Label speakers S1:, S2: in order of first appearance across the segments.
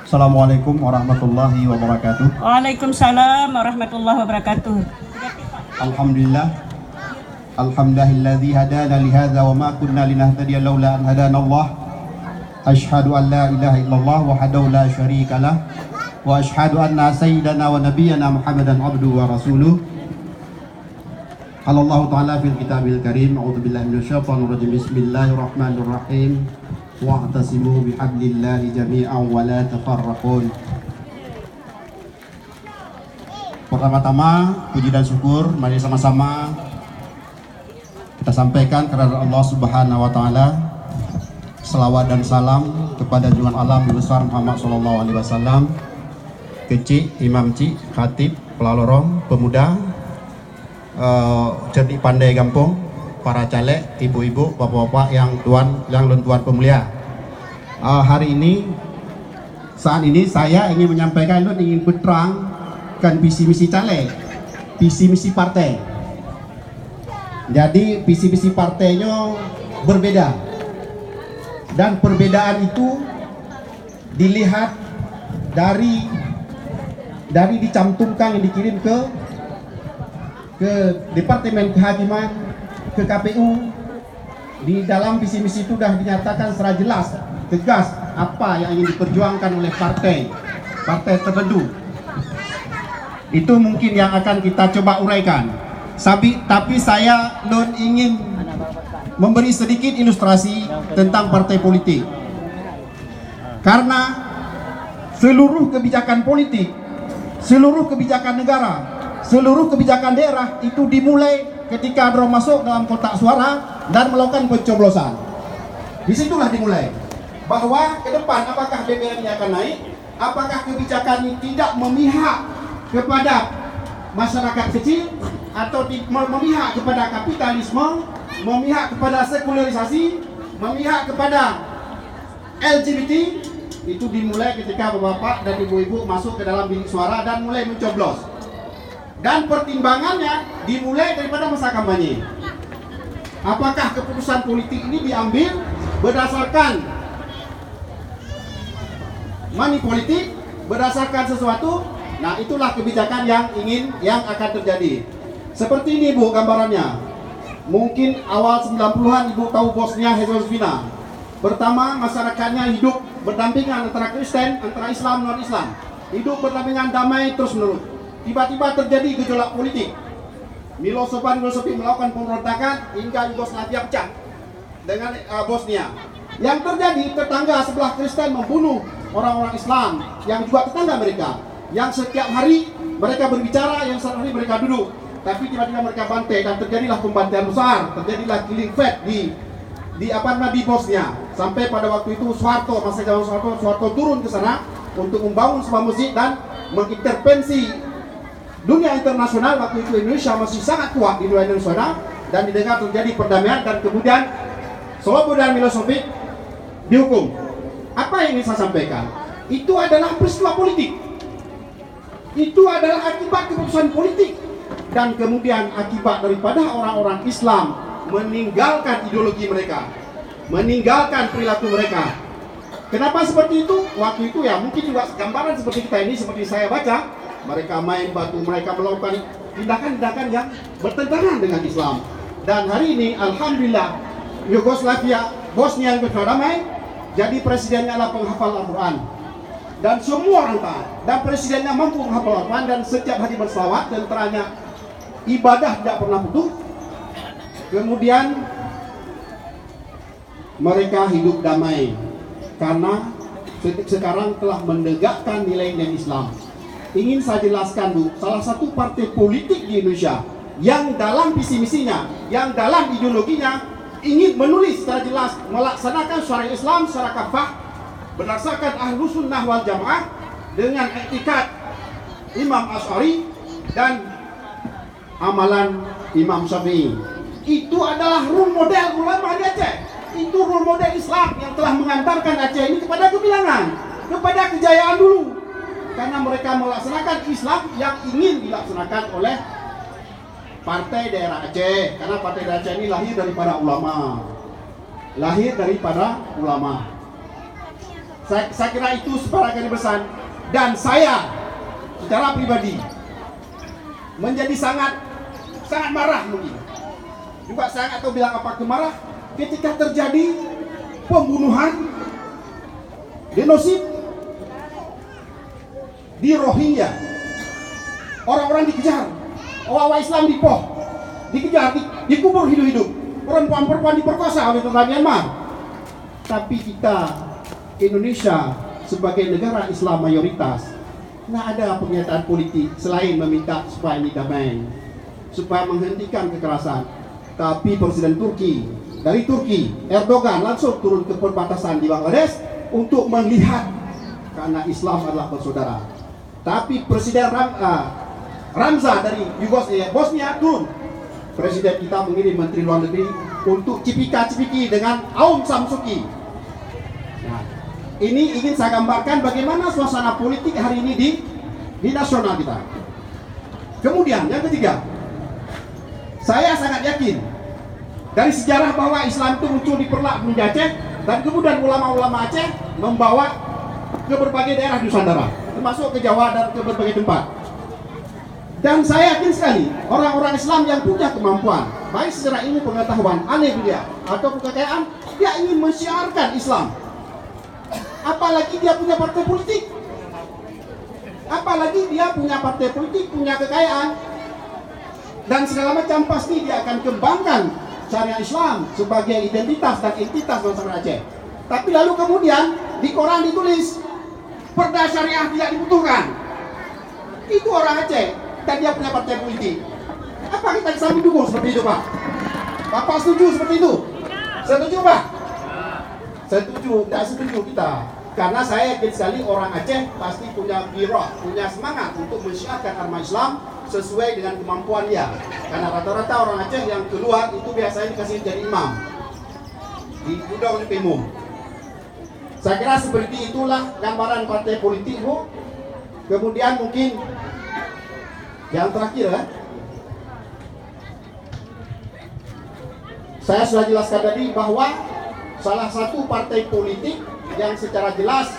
S1: Assalamualaikum warahmatullahi wabarakatuh.
S2: Waalaikumsalam warahmatullahi wabarakatuh.
S1: Alhamdulillah. Alhamdulillahilladzi hadana li hadza wa ma kunna linahtadiya laula an hadana Allah. Asyhadu an la ilaha illallah wahdahu la syarika lah wa asyhadu anna sayyidana wa nabiyyana Muhammadan abduhu wa rasuluh. Qala Allah ta'ala fil kitabil karim, a'udzu billahi minasyaitonir rajim. Bismillahirrahmanirrahim. Wa'tasimu bihablillahi jami'an wa la tafarraqun. Pertama-tama puji dan syukur mari sama-sama kita sampaikan kepada Allah Subhanahu wa taala. Selawat dan salam kepada junjungan alam besar Muhammad sallallahu alaihi wasallam, kecik, imam cik, khatib, pelalorong, pemuda, cerdik pandai gampung, para caleg, ibu-ibu, bapak-bapak yang tuan pemulia. Hari ini, saat ini saya ingin menyampaikan, ingin berterangkan visi misi caleg, visi misi partai. Jadi visi misi partainya berbeda, dan perbedaan itu dilihat dari dicantumkan yang dikirim ke Departemen Kehakiman, ke KPU. Di dalam visi misi itu sudah dinyatakan secara jelas, tegas apa yang ingin diperjuangkan oleh partai tertentu. Itu mungkin yang akan kita coba uraikan. Tapi saya ingin memberi sedikit ilustrasi tentang partai politik. Karena seluruh kebijakan politik, seluruh kebijakan negara, seluruh kebijakan daerah itu dimulai ketika orang masuk dalam kotak suara dan melakukan pencoblosan. Disitulah dimulai bahwa ke depan apakah BBM-nya akan naik, apakah kebijakan ini tidak memihak kepada masyarakat kecil atau memihak kepada kapitalisme, memihak kepada sekularisasi, memihak kepada LGBT. Itu dimulai ketika bapak dan ibu-ibu masuk ke dalam bilik suara dan mulai mencoblos. Dan pertimbangannya dimulai daripada masa kampanye. Apakah keputusan politik ini diambil berdasarkan money politik, berdasarkan sesuatu? Nah, itulah kebijakan yang akan terjadi. Seperti ini Bu gambarannya. Mungkin awal 90-an Ibu tahu Bosnia Herzegovina. Pertama, masyarakatnya hidup berdampingan antara Kristen, antara Islam, non-Islam. Hidup berdampingan damai terus menerus. Tiba-tiba terjadi gejolak politik. Milosevic melakukan pemberontakan hingga Yugoslavia pecah dengan Bosnia. Yang terjadi, tetangga sebelah Kristen membunuh orang-orang Islam yang juga tetangga mereka. Yang setiap hari mereka berbicara, yang setiap hari mereka duduk. Tapi tiba-tiba mereka bantai dan terjadilah pembantaian besar, terjadilah killing fest di Bosnia. Sampai pada waktu itu masa zaman Soeharto turun ke sana untuk membangun sebuah masjid dan mengintervensi dunia internasional. Waktu itu Indonesia masih sangat kuat di dunia internasional dan didengar terjadi perdamaian, dan kemudian Slobodan Milosevic dihukum. Apa yang ingin saya sampaikan? Itu adalah peristiwa politik. Itu adalah akibat keputusan politik, dan kemudian akibat daripada orang-orang Islam meninggalkan ideologi mereka, meninggalkan perilaku mereka. Kenapa seperti itu? Waktu itu ya mungkin juga gambaran seperti kita ini, seperti saya baca, mereka main batu, mereka melakukan tindakan-tindakan yang bertentangan dengan Islam. Dan hari ini alhamdulillah Yugoslavia, Bosnia yang berdamai, jadi presidennya adalah penghafal Al-Quran. Dan semua orang taat, dan presidennya mampu menghafal Al-Quran, dan setiap hari berselawat, tentaranya ibadah tidak pernah putus. Kemudian mereka hidup damai karena sekarang telah menegakkan nilai-nilai Islam. Ingin saya jelaskan Bu, salah satu partai politik di Indonesia yang dalam visi misinya, yang dalam ideologinya ingin menulis secara jelas melaksanakan syariat Islam secara kafah berdasarkan Ahlus Sunnah wal Jamaah dengan etikat Imam Asy'ari dan amalan Imam Syafi'i. Itu adalah role model ulama di Aceh. Itu role model Islam yang telah mengantarkan Aceh ini kepada kebilangan, kepada kejayaan dulu. Karena mereka melaksanakan Islam yang ingin dilaksanakan oleh partai daerah Aceh. Karena partai daerah Aceh ini lahir daripada ulama. Saya kira itu sebagai pesan, dan saya secara pribadi menjadi sangat marah mungkin. Juga saya nggak tahu bilang apa kemarah ketika terjadi pembunuhan, genosid di Rohingya. Orang-orang dikejar, orang Islam dikejar, dikubur hidup-hidup. Perempuan-perempuan diperkosa oleh tentara Myanmar. Tapi kita Indonesia sebagai negara Islam mayoritas, nggak ada pernyataan politik selain meminta supaya ini damai, supaya menghentikan kekerasan. Tapi Presiden dari Turki, Erdogan langsung turun ke perbatasan di Bangladesh untuk melihat, karena Islam adalah bersaudara. Tapi Presiden Ramza dari Bosnia turun. Presiden kita mengirim Menteri Luar Negeri untuk cipika-cipiki dengan Aung San Suu Kyi. Nah, ini ingin saya gambarkan bagaimana suasana politik hari ini di nasional kita. Kemudian yang ketiga, saya sangat yakin dari sejarah bahwa Islam itu muncul di Perlak di Aceh, dan kemudian ulama-ulama Aceh membawa ke berbagai daerah di Nusantara, termasuk ke Jawa dan ke berbagai tempat. Dan saya yakin sekali orang-orang Islam yang punya kemampuan, baik secara ilmu pengetahuan, aneh dia, atau kekayaan, dia ingin mensiarkan Islam. Apalagi dia punya partai politik, punya kekayaan, dan segala macam, pasti dia akan kembangkan syariat Islam sebagai identitas dan entitas masyarakat Aceh. Tapi lalu kemudian di koran ditulis perda syariah tidak dibutuhkan. Itu orang Aceh dan dia punya partai politik. Apa kita bisa mendukung seperti itu, Pak? Bapak setuju seperti itu? Setuju, Pak? Setuju, tidak setuju kita. Karena saya yakin sekali orang Aceh pasti punya giroh, punya semangat untuk mensiarkan agama Islam sesuai dengan kemampuan dia. Karena rata-rata orang Aceh yang keluar itu biasanya dikasih jadi imam di Gudang Umum. Saya kira seperti itulah gambaran partai politik, Bu. Kemudian mungkin yang terakhir, saya sudah jelaskan tadi bahwa salah satu partai politik yang secara jelas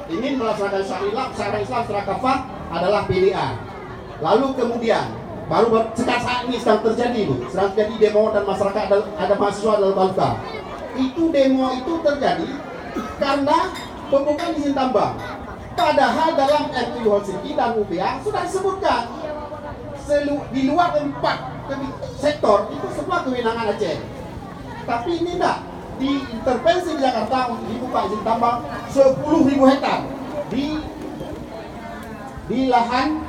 S1: ingin melaksanakan syariat Islam secara kafah adalah PDA. Lalu kemudian sekarang saat ini sedang terjadi demo dan masyarakat ada mahasiswa dalam Baluka. Itu demo itu terjadi karena pembukaan izin tambang. Padahal dalam MUI Helsinki dan UPA sudah disebutkan di luar 4 sektor itu semua kewenangan Aceh. Tapi ini tidak diintervensi di Jakarta untuk dibuka izin tambang 10.000 hektar di lahan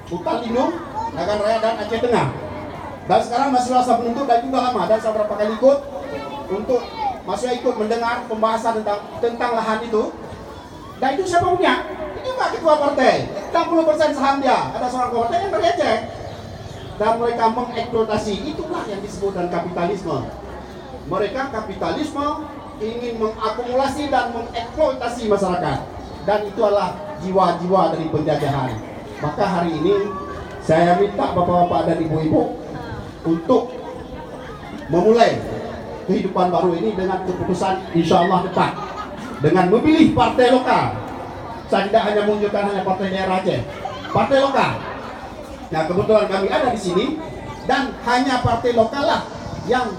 S1: hutan lindung Nagan Raya dan Aceh Tengah. Dan sekarang masih masa penuntut dan juga lama, dan saya beberapa kali ikut mendengar pembahasan tentang lahan itu. Dan itu siapa punya? Itu nggak ketua partai. 60% saham dia. Ada seorang partai yang dari Aceh. Dan mereka mengeksploitasi. Itulah yang disebut dengan kapitalisme. Mereka kapitalisme ingin mengakumulasi dan mengeksploitasi masyarakat. Dan itu adalah jiwa-jiwa dari penjajahan. Maka hari ini saya minta bapak-bapak dan ibu-ibu untuk memulai kehidupan baru ini dengan keputusan insya Allah tepat, dengan memilih partai lokal. Saya tidak hanya menunjukkan hanya partai daerah Aceh, partai lokal. Nah, kebetulan kami ada di sini, dan hanya partai lokal lah yang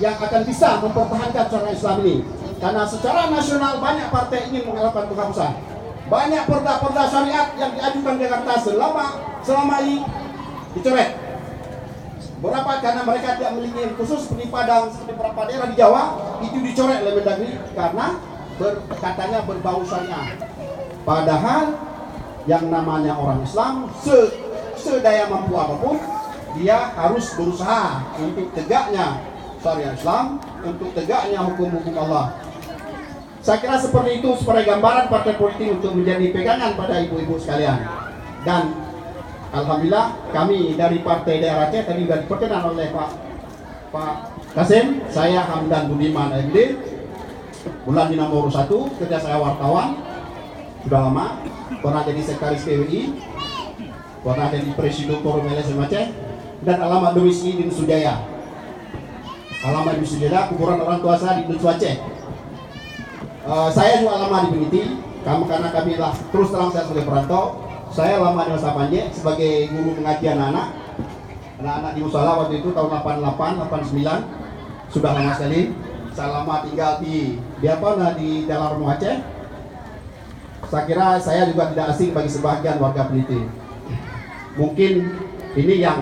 S1: akan bisa mempertahankan cara Islam ini. Karena secara nasional banyak partai ingin melakukan penghapusan. Banyak perda-perda syariat yang diajukan ke Jakarta selama ini dicoret. Berapa karena mereka tidak memiliki khusus seperti Padang, seperti beberapa daerah di Jawa itu dicoret oleh Mendagri karena katanya berbau syariah. Padahal yang namanya orang Islam sedaya mampu apapun, dia harus berusaha untuk tegaknya syariat Islam, untuk tegaknya hukum-hukum Allah. Saya kira seperti itu sebagai gambaran partai politik untuk menjadi pegangan pada ibu-ibu sekalian. Dan alhamdulillah kami dari Partai Daerah Aceh tadi sudah diperkenalkan oleh Pak Kasim. Saya Hamdan Budiman MD, bulan di nomor 1 ketika saya wartawan, sudah lama, pernah jadi sekretaris PWI, pernah jadi Presidium Forum LSM Aceh, dan alamat domisili di Nusa Jaya. Alamat di Nusa Jaya, kuburan orang tua saya di Nusa Aceh. Saya juga lama di Peniti, karena kami lah terus terang saya sebagai perantau. Saya lama di Masa Panje sebagai guru mengaji anak-anak di Musala waktu itu tahun 88, 89, sudah lama sekali. Saya lama tinggal di dalam Rumah Aceh. Saya kira saya juga tidak asing bagi sebagian warga Peniti. Mungkin ini yang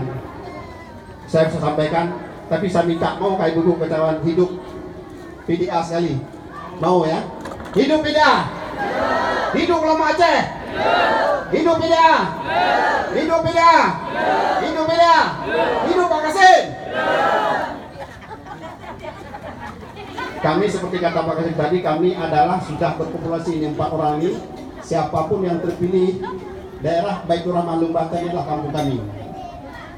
S1: saya bisa sampaikan, tapi saya minta mau kayak ibu ketahuan hidup PDA sekali. Mau ya? Hidup PDA! Hidup ulama Aceh! Hidup PDA! Hidup PDA! Hidup PDA! Hidup Pak Kasim! Kami seperti kata Pak Kasim tadi, kami adalah sudah berpopulasi ini 4 orang ini. Siapapun yang terpilih daerah Baitur Rahman Lumbata adalah kampung kami.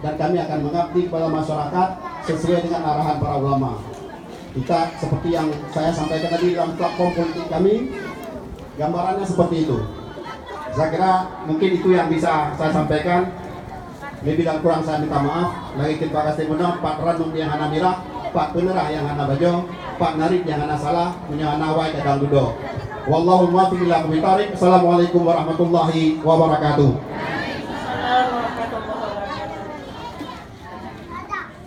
S1: Dan kami akan mengabdi kepada masyarakat sesuai dengan arahan para ulama. Kita seperti yang saya sampaikan tadi dalam platform politik kami, gambarannya seperti itu. Saya kira mungkin itu yang bisa saya sampaikan. Lebih dan kurang saya minta maaf. Lagi kita kasih benar Pak Ranum yang hana mirah, Pak Penerah yang hana bajo, Pak Narib yang hana salah, punya hana wai kadang dudo. Wallahu muwaffiq ila aqwamit thoriq. Assalamualaikum warahmatullahi wabarakatuh.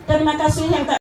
S2: Terima kasih yang tak